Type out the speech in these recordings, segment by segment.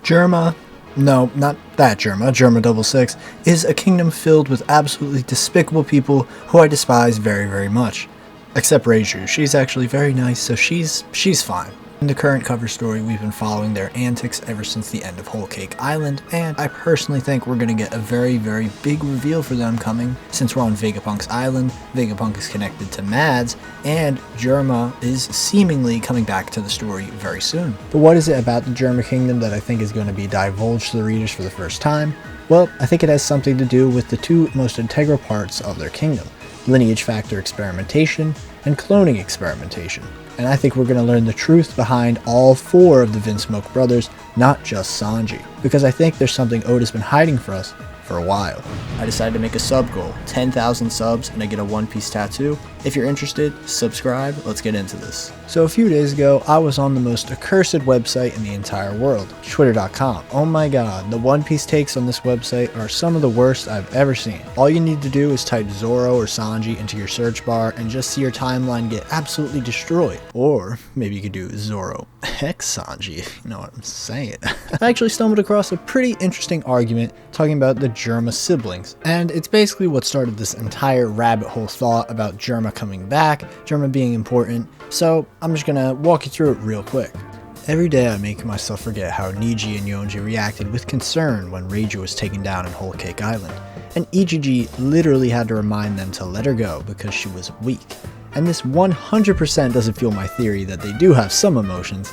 Germa, no, not that Germa, Germa 66, is a kingdom filled with absolutely despicable people who I despise very, very much. Except Reiju, she's actually very nice, so she's fine. In the current cover story, we've been following their antics ever since the end of Whole Cake Island, and I personally think we're going to get a very, very big reveal for them coming, since we're on Vegapunk's island, Vegapunk is connected to Mads, and Germa is seemingly coming back to the story very soon. But what is it about the Germa Kingdom that I think is going to be divulged to the readers for the first time? Well, I think it has something to do with the two most integral parts of their kingdom, lineage factor experimentation and cloning experimentation. And I think we're going to learn the truth behind all four of the Vinsmoke brothers, not just Sanji, because I think there's something Oda's been hiding for us for a while. I decided to make a sub goal, 10,000 subs, and I get a One Piece tattoo. If you're interested, subscribe, let's get into this. So a few days ago, I was on the most accursed website in the entire world, Twitter.com. Oh my god, the One Piece takes on this website are some of the worst I've ever seen. All you need to do is type Zoro or Sanji into your search bar and just see your timeline get absolutely destroyed. Or maybe you could do Zoro X Sanji, if you know what I'm saying. I actually stumbled across a pretty interesting argument talking about the Germa siblings, and it's basically what started this entire rabbit hole thought about Germa coming back, Germa being important, so I'm just gonna walk you through it real quick. Every day I make myself forget how Niji and Yonji reacted with concern when Reiju was taken down in Whole Cake Island, and Ichiji literally had to remind them to let her go because she was weak. And this 100% doesn't fuel my theory that they do have some emotions.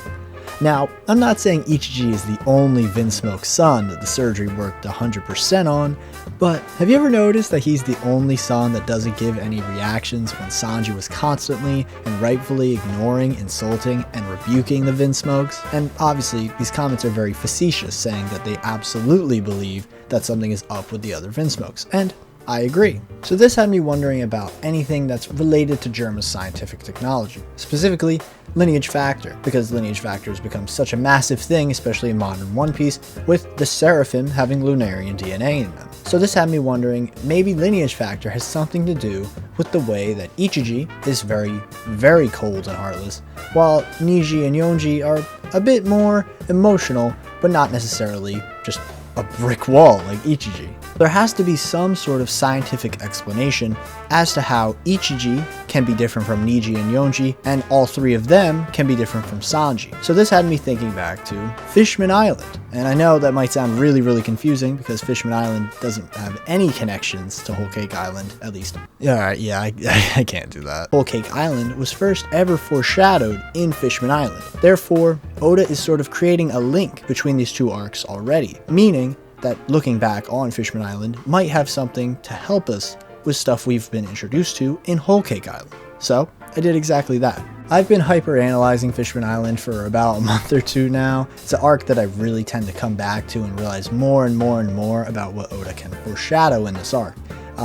Now, I'm not saying Ichiji is the only Vinsmoke son that the surgery worked 100% on, but have you ever noticed that he's the only son that doesn't give any reactions when Sanji was constantly and rightfully ignoring, insulting, and rebuking the Vinsmokes? And obviously, these comments are very facetious, saying that they absolutely believe that something is up with the other Vinsmokes, and I agree. So this had me wondering about anything that's related to Germa's scientific technology, specifically lineage factor, because lineage factor has become such a massive thing, especially in modern One Piece, with the Seraphim having Lunarian DNA in them. So this had me wondering, maybe lineage factor has something to do with the way that Ichiji is very, very cold and heartless, while Niji and Yonji are a bit more emotional, but not necessarily just a brick wall like Ichiji. There has to be some sort of scientific explanation as to how Ichiji can be different from Niji and Yonji, and all three of them can be different from Sanji. So this had me thinking back to Fishman Island. And I know that might sound really, really confusing because Fishman Island doesn't have any connections to Whole Cake Island, at least. I can't do that. Whole Cake Island was first ever foreshadowed in Fishman Island. Therefore, Oda is sort of creating a link between these two arcs already, meaning that looking back on Fishman Island might have something to help us with stuff we've been introduced to in Whole Cake Island. So I did exactly that. I've been hyper-analyzing Fishman Island for about a month or two now. It's an arc that I really tend to come back to and realize more and more and more about what Oda can foreshadow in this arc,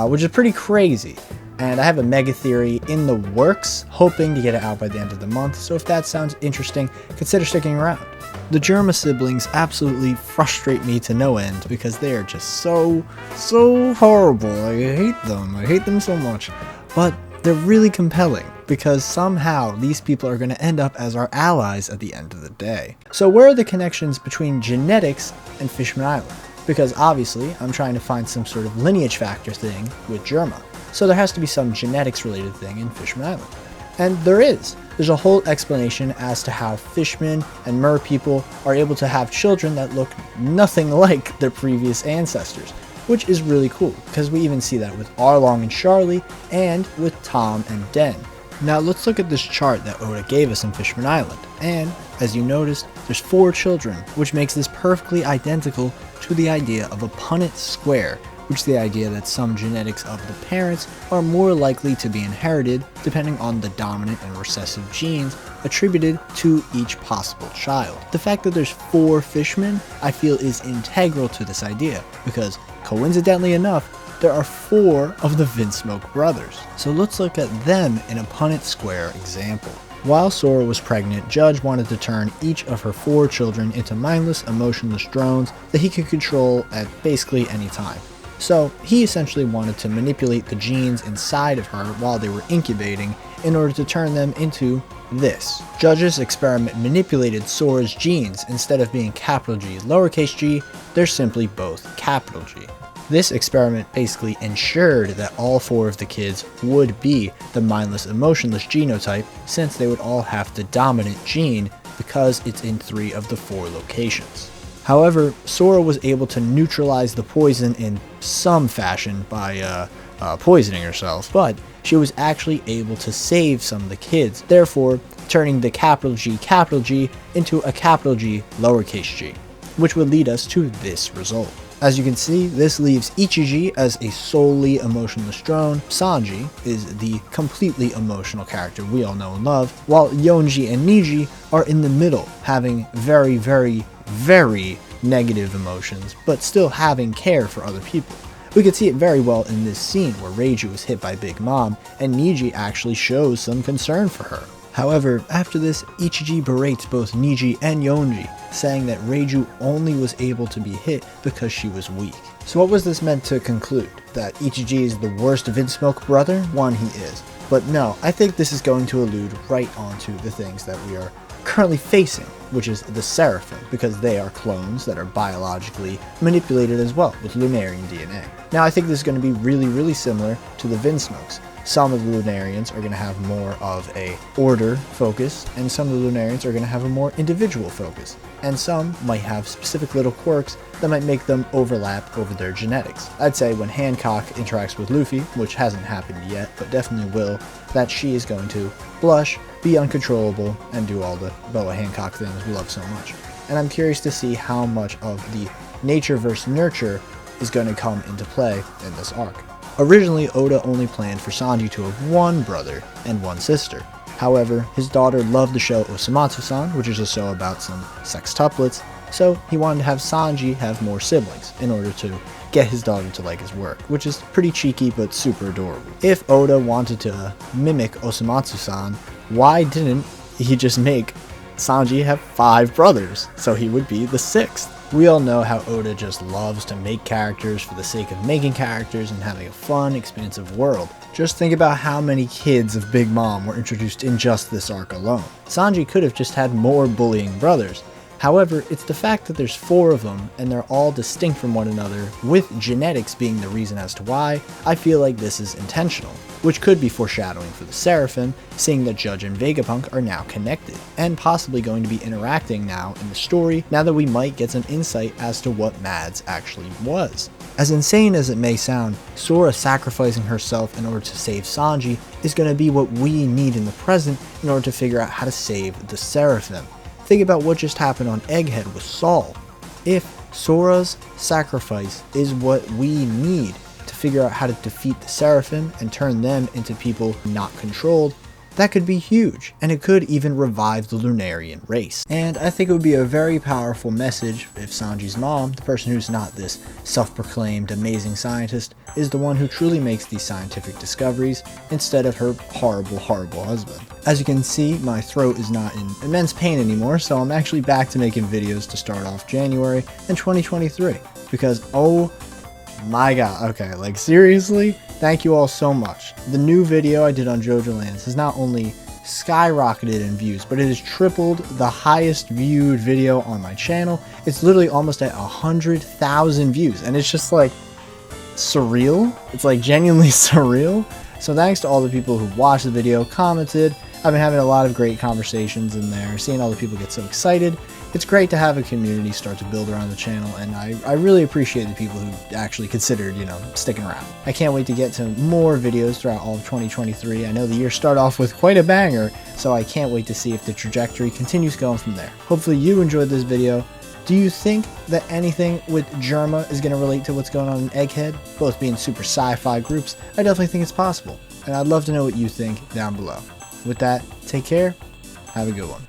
which is pretty crazy. And I have a mega theory in the works, hoping to get it out by the end of the month, so if that sounds interesting, consider sticking around. The Germa siblings absolutely frustrate me to no end because they are just so horrible. I hate them so much. But they're really compelling because somehow these people are going to end up as our allies at the end of the day. So where are the connections between genetics and Fishman Island? Because obviously I'm trying to find some sort of lineage factor thing with Germa. So there has to be some genetics related thing in Fishman Island. And there is. There's a whole explanation as to how fishmen and mer people are able to have children that look nothing like their previous ancestors, which is really cool, because we even see that with Arlong and Charlie, and with Tom and Den. Now let's look at this chart that Oda gave us in Fishman Island, and as you noticed, there's 4 children, which makes this perfectly identical to the idea of a Punnett square, which is the idea that some genetics of the parents are more likely to be inherited depending on the dominant and recessive genes attributed to each possible child. The fact that there's 4 fishmen, I feel, is integral to this idea, because coincidentally enough, there are 4 of the Vinsmoke brothers. So let's look at them in a Punnett square example. While Sora was pregnant, Judge wanted to turn each of her 4 children into mindless, emotionless drones that he could control at basically any time. So he essentially wanted to manipulate the genes inside of her while they were incubating in order to turn them into this. Judge's experiment manipulated Sora's genes. Instead of being capital G, lowercase g, they're simply both capital G. This experiment basically ensured that all 4 of the kids would be the mindless emotionless genotype, since they would all have the dominant gene because it's in 3 of the 4 locations. However, Sora was able to neutralize the poison in some fashion by poisoning herself, but she was actually able to save some of the kids, therefore turning the capital G into a capital G lowercase g, which would lead us to this result. As you can see, this leaves Ichiji as a solely emotionless drone. Sanji is the completely emotional character we all know and love, while Yonji and Niji are in the middle, having very, very, very negative emotions, but still having care for other people. We could see it very well in this scene where Reiju was hit by Big Mom, and Niji actually shows some concern for her. However, after this, Ichiji berates both Niji and Yonji, saying that Reiju only was able to be hit because she was weak. So what was this meant to conclude? That Ichiji is the worst Vinsmoke brother? One, he is. But no, I think this is going to allude right onto the things that we are currently facing, which is the Seraphim, because they are clones that are biologically manipulated as well with Lunarian DNA. Now I think this is going to be really, really similar to the Vinsmokes. Some of the Lunarians are going to have more of a order focus, and some of the Lunarians are going to have a more individual focus, and some might have specific little quirks that might make them overlap over their genetics. I'd say when Hancock interacts with Luffy, which hasn't happened yet, but definitely will, that she is going to blush, be uncontrollable, and do all the Boa Hancock things we love so much. And I'm curious to see how much of the nature versus nurture is going to come into play in this arc. Originally, Oda only planned for Sanji to have 1 brother and 1 sister. However, his daughter loved the show Osomatsu-san, which is a show about some sextuplets, so he wanted to have Sanji have more siblings in order to get his daughter to like his work, which is pretty cheeky but super adorable. If Oda wanted to mimic Osomatsu-san, why didn't he just make Sanji have 5 brothers, so he would be the 6th? We all know how Oda just loves to make characters for the sake of making characters and having a fun, expansive world. Just think about how many kids of Big Mom were introduced in just this arc alone. Sanji could have just had more bullying brothers. However, it's the fact that there's 4 of them and they're all distinct from one another, with genetics being the reason as to why. I feel like this is intentional, which could be foreshadowing for the Seraphim, seeing that Judge and Vegapunk are now connected, and possibly going to be interacting now in the story, now that we might get some insight as to what Mads actually was. As insane as it may sound, Sora sacrificing herself in order to save Sanji is going to be what we need in the present in order to figure out how to save the Seraphim. Think about what just happened on Egghead with Saul. If Sora's sacrifice is what we need to figure out how to defeat the Seraphim and turn them into people not controlled, that could be huge, and it could even revive the Lunarian race. And I think it would be a very powerful message if Sanji's mom, the person who's not this self-proclaimed amazing scientist, is the one who truly makes these scientific discoveries instead of her horrible, horrible husband. As you can see, my throat is not in immense pain anymore, so I'm actually back to making videos to start off January in 2023, because oh my god, okay, like seriously, thank you all so much. The new video I did on JoJo Lands has not only skyrocketed in views, but it has tripled the highest viewed video on my channel. It's literally almost at 100,000 views, and it's just like surreal. It's like genuinely surreal. So thanks to all the people who watched the video, commented. I've been having a lot of great conversations in there, seeing all the people get so excited. It's great to have a community start to build around the channel, and I really appreciate the people who actually considered, sticking around. I can't wait to get to more videos throughout all of 2023. I know the year started off with quite a banger, so I can't wait to see if the trajectory continues going from there. Hopefully you enjoyed this video. Do you think that anything with Germa is going to relate to what's going on in Egghead? Both being super sci-fi groups, I definitely think it's possible, and I'd love to know what you think down below. With that, take care, have a good one.